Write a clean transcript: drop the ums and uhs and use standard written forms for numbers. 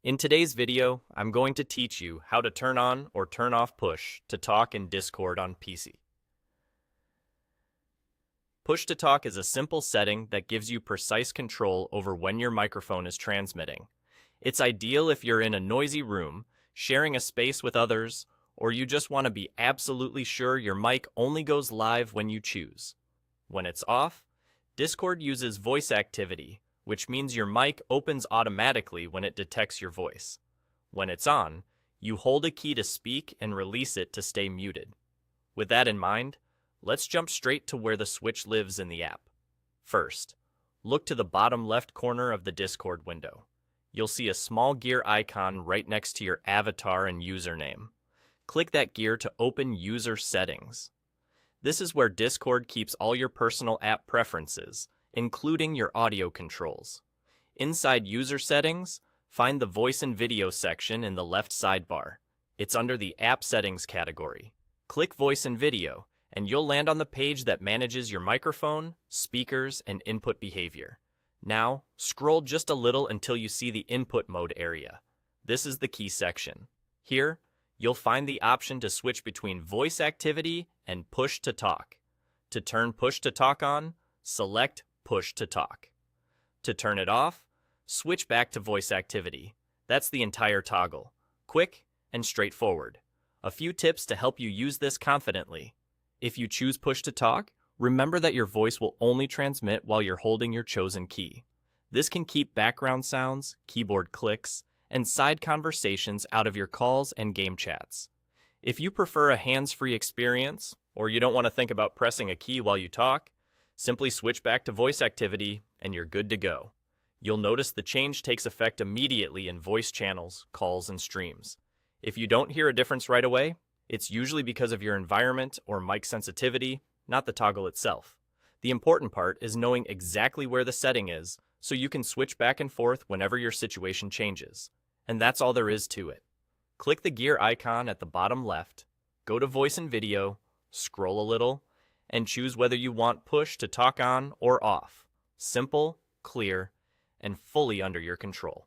In today's video, I'm going to teach you how to turn on or turn off push to talk in Discord on PC. Push to talk is a simple setting that gives you precise control over when your microphone is transmitting. It's ideal if you're in a noisy room, sharing a space with others, or you just want to be absolutely sure your mic only goes live when you choose. When it's off, Discord uses voice activity, which means your mic opens automatically when it detects your voice. When it's on, you hold a key to speak and release it to stay muted. With that in mind, let's jump straight to where the switch lives in the app. First, look to the bottom left corner of the Discord window. You'll see a small gear icon right next to your avatar and username. Click that gear to open User Settings. This is where Discord keeps all your personal app preferences, including your audio controls. Inside User Settings, find the Voice and Video section in the left sidebar. It's under the App Settings category. Click Voice and Video, and you'll land on the page that manages your microphone, speakers, and input behavior. Now, scroll just a little until you see the Input Mode area. This is the key section. Here, you'll find the option to switch between voice activity and push to talk. To turn push to talk on, select push to talk. To turn it off, switch back to voice activity. That's the entire toggle. Quick and straightforward. A few tips to help you use this confidently. If you choose push to talk, remember that your voice will only transmit while you're holding your chosen key. This can keep background sounds, keyboard clicks, and side conversations out of your calls and game chats. If you prefer a hands-free experience, or you don't want to think about pressing a key while you talk, simply switch back to voice activity and you're good to go. You'll notice the change takes effect immediately in voice channels, calls, and streams. If you don't hear a difference right away, it's usually because of your environment or mic sensitivity, not the toggle itself. The important part is knowing exactly where the setting is so you can switch back and forth whenever your situation changes. And that's all there is to it. Click the gear icon at the bottom left, go to Voice and Video, scroll a little, and choose whether you want push to talk on or off. Simple, clear, and fully under your control.